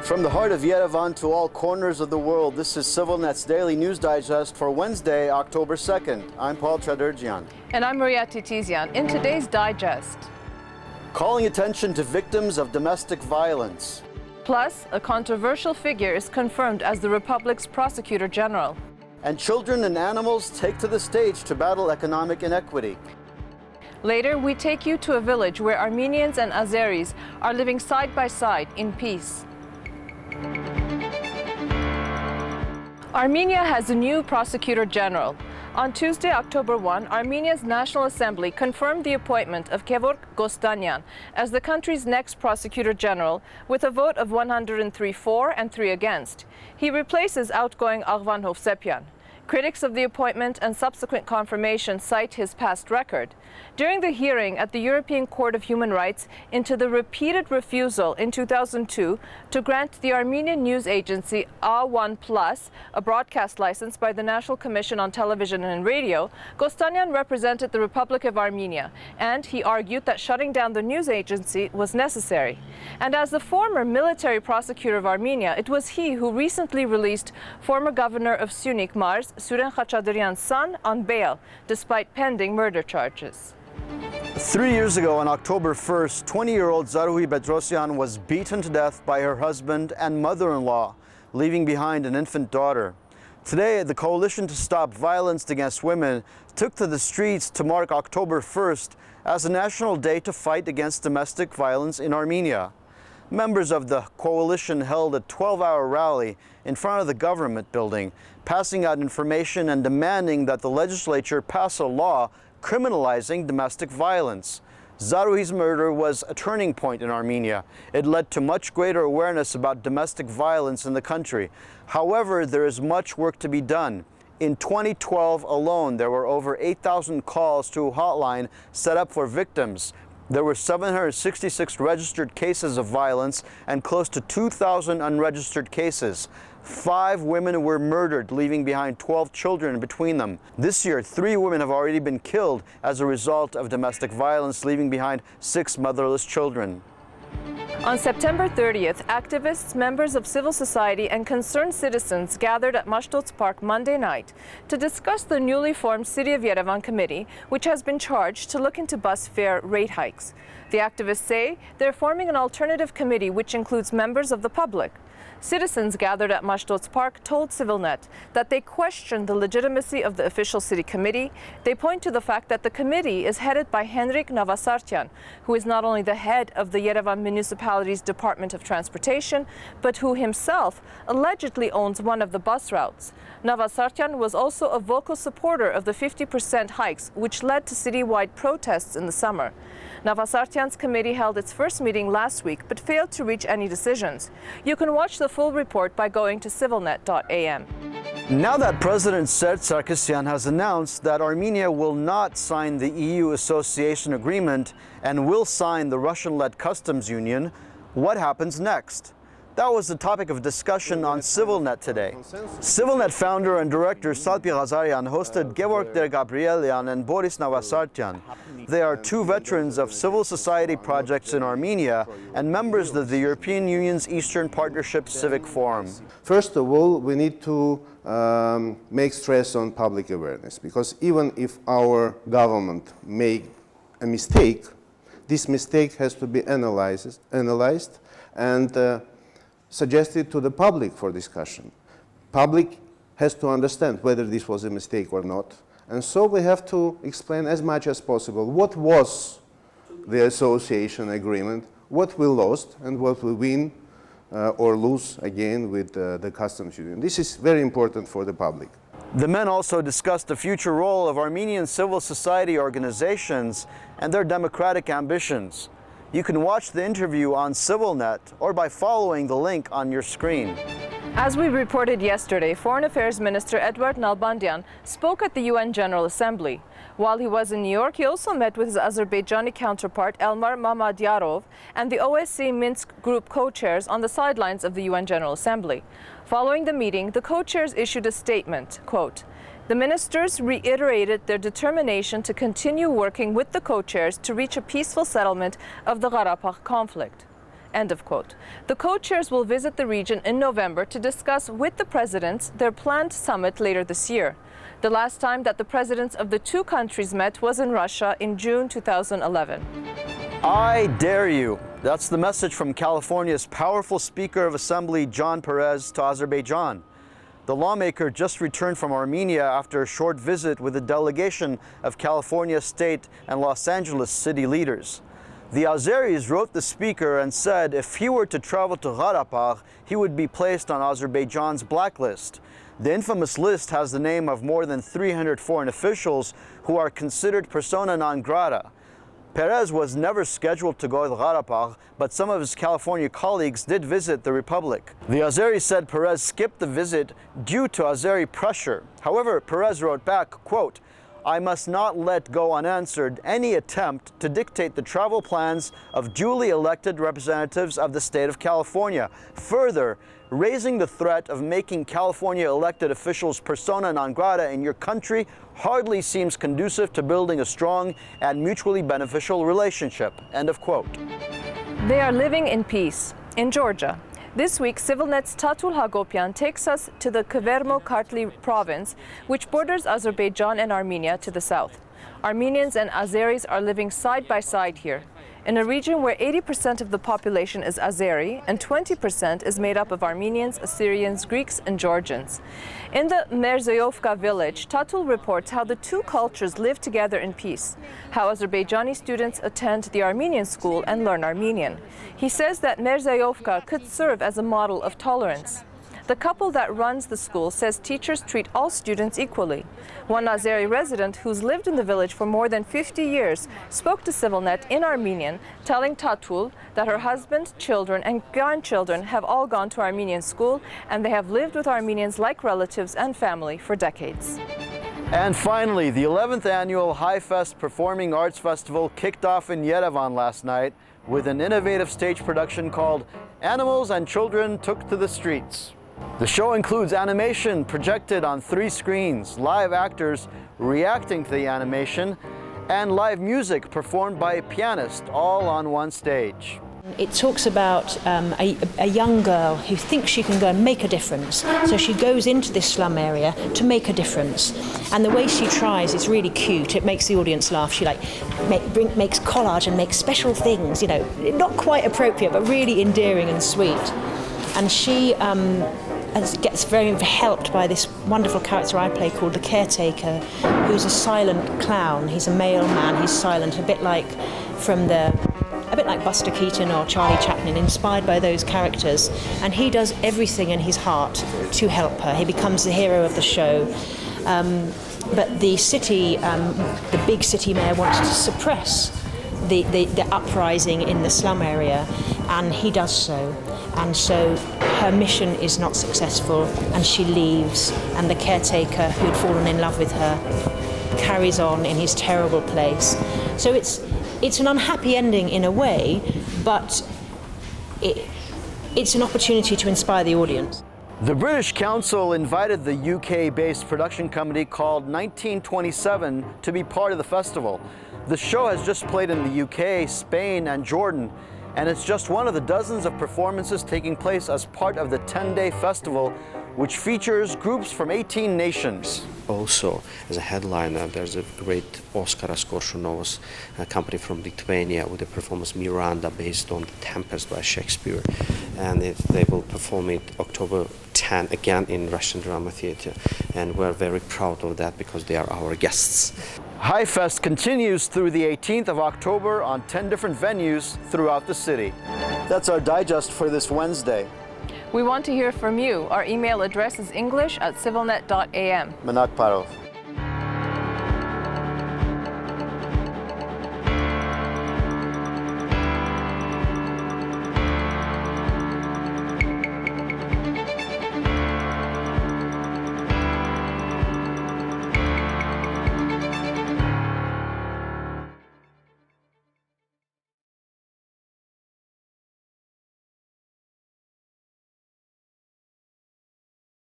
From the heart of Yerevan to all corners of the world, this is Civilnet's Daily News Digest for Wednesday, October 2nd. I'm Paul Chaderjian. And I'm Maria Titizian. In today's Digest, calling attention to victims of domestic violence. Plus, a controversial figure is confirmed as the Republic's Prosecutor General. And children and animals take to the stage to battle economic inequity. Later, we take you to a village where Armenians and Azeris are living side by side in peace. Armenia has a new Prosecutor General. On Tuesday, October 1, Armenia's National Assembly confirmed the appointment of Georg Gostanyan as the country's next Prosecutor General with a vote of 103 for and 3 against. He replaces outgoing Arvan Hovsepian. Critics of the appointment and subsequent confirmation cite his past record. During the hearing at the European Court of Human Rights into the repeated refusal in 2002 to grant the Armenian news agency A1+, a broadcast license by the National Commission on Television and Radio, Gostanyan represented the Republic of Armenia, and he argued that shutting down the news agency was necessary. And as the former military prosecutor of Armenia, it was he who recently released former governor of Syunik, Mars, Suren Chaderjian's son, on bail, despite pending murder charges. 3 years ago, on October 1st, 20-year-old Zaruhi Bedrosian was beaten to death by her husband and mother-in-law, leaving behind an infant daughter. Today, the Coalition to Stop Violence Against Women took to the streets to mark October 1st as a national day to fight against domestic violence in Armenia. Members of the coalition held a 12-hour rally in front of the government building, passing out information and demanding that the legislature pass a law criminalizing domestic violence. Zaruhi's murder was a turning point in Armenia. It led to much greater awareness about domestic violence in the country. However, there is much work to be done. In 2012 alone, there were over 8,000 calls to a hotline set up for victims. There were 766 registered cases of violence and close to 2,000 unregistered cases. 5 women were murdered, leaving behind 12 children between them. This year, 3 women have already been killed as a result of domestic violence, leaving behind 6 motherless children. On September 30th, activists, members of civil society, and concerned citizens gathered at Mashtots Park Monday night to discuss the newly formed City of Yerevan committee, which has been charged to look into bus fare rate hikes. The activists say they're forming an alternative committee which includes members of the public. Citizens gathered at Mashtots Park told Civilnet that they question the legitimacy of the official city committee. They point to the fact that the committee is headed by Henrik Navasartian, who is not only the head of the Yerevan municipality's Department of Transportation, but who himself allegedly owns one of the bus routes. Navasartian was also a vocal supporter of the 50% hikes, which led to citywide protests in the summer. Navasartian's committee held its first meeting last week, but failed to reach any decisions. You can watch the full report by going to civilnet.am. Now that President Sargsyan has announced that Armenia will not sign the EU Association Agreement and will sign the Russian-led customs union, what happens next? That was the topic of discussion on Civilnet today. Civilnet founder and director Salpi Ghazarian hosted Georg Gabrielian and Boris Navasartian. They are 2 veterans of civil society projects in Armenia and members of the European Union's Eastern Partnership Civic Forum. First of all, we need to make stress on public awareness, because even if our government make a mistake, this mistake has to be analyzed and suggested to the public for discussion. Public has to understand whether this was a mistake or not. And so we have to explain as much as possible what was the association agreement, what we lost, and what we win or lose again with the customs union. This is very important for the public. The men also discussed the future role of Armenian civil society organizations and their democratic ambitions. You can watch the interview on Civilnet or by following the link on your screen. As we reported yesterday, Foreign Affairs Minister Edward Nalbandian spoke at the UN General Assembly. While he was in New York, he also met with his Azerbaijani counterpart Elmar Mamadyarov and the OSCE Minsk Group co-chairs on the sidelines of the UN General Assembly. Following the meeting, the co-chairs issued a statement, quote, "The ministers reiterated their determination to continue working with the co-chairs to reach a peaceful settlement of the Karabakh conflict." End of quote. The co-chairs will visit the region in November to discuss with the presidents their planned summit later this year. The last time that the presidents of the two countries met was in Russia in June 2011. I dare you. That's the message from California's powerful Speaker of Assembly, John Perez, to Azerbaijan. The lawmaker just returned from Armenia after a short visit with a delegation of California state and Los Angeles city leaders. The Azeris wrote the speaker and said if he were to travel to Karabakh, he would be placed on Azerbaijan's blacklist. The infamous list has the name of more than 300 foreign officials who are considered persona non grata. Perez was never scheduled to go to Karabakh, but some of his California colleagues did visit the republic. The Azeris said Perez skipped the visit due to Azeri pressure. However, Perez wrote back, quote, "I must not let go unanswered any attempt to dictate the travel plans of duly elected representatives of the state of California, further raising the threat of making California elected officials persona non grata in your country hardly seems conducive to building a strong and mutually beneficial relationship." End of quote. They are living in peace. In Georgia, this week, Civilnet's Tatul Hagopian takes us to the Kvermo-Kartli province, which borders Azerbaijan and Armenia to the south. Armenians and Azeris are living side by side here, in a region where 80% of the population is Azeri and 20% is made up of Armenians, Assyrians, Greeks, and Georgians. In the Merzeyovka village, Tatul reports how the two cultures live together in peace, how Azerbaijani students attend the Armenian school and learn Armenian. He says that Merzeyovka could serve as a model of tolerance. The couple that runs the school says teachers treat all students equally. One Azeri resident who's lived in the village for more than 50 years spoke to Civilnet in Armenian, telling Tatul that her husband, children, and grandchildren have all gone to Armenian school and they have lived with Armenians like relatives and family for decades. And finally, the 11th annual Hi-Fest Performing Arts Festival kicked off in Yerevan last night with an innovative stage production called Animals and Children Took to the Streets. The show includes animation projected on 3 screens, live actors reacting to the animation, and live music performed by a pianist, all on one stage. It talks about a young girl who thinks she can go and make a difference. So she goes into this slum area to make a difference. And the way she tries is really cute. It makes the audience laugh. She makes collage and makes special things, you know, not quite appropriate, but really endearing and sweet. And she gets very helped by this wonderful character I play called the Caretaker, who's a silent clown. He's a male man, he's silent, a bit like Buster Keaton or Charlie Chaplin, inspired by those characters. And he does everything in his heart to help her. He becomes the hero of the show. But the city, the big city mayor wants to suppress the uprising in the slum area, and he does so. And so her mission is not successful, and she leaves, and the caretaker who had fallen in love with her carries on in his terrible place. So it's an unhappy ending in a way, but it's an opportunity to inspire the audience. The British Council invited the UK-based production company called 1927 to be part of the festival. The show has just played in the UK, Spain, and Jordan, and it's just one of the dozens of performances taking place as part of the 10-day festival, which features groups from 18 nations. Also, as a headliner, there's a great Oskaras Koršunovas company from Lithuania with the performance Miranda based on The Tempest by Shakespeare. And they will perform it October 10 again in Russian Drama Theatre. And we're very proud of that because they are our guests. Hi-Fest continues through the 18th of October on 10 different venues throughout the city. That's our digest for this Wednesday. We want to hear from you. Our email address is english@civilnet.am. Manak Parov.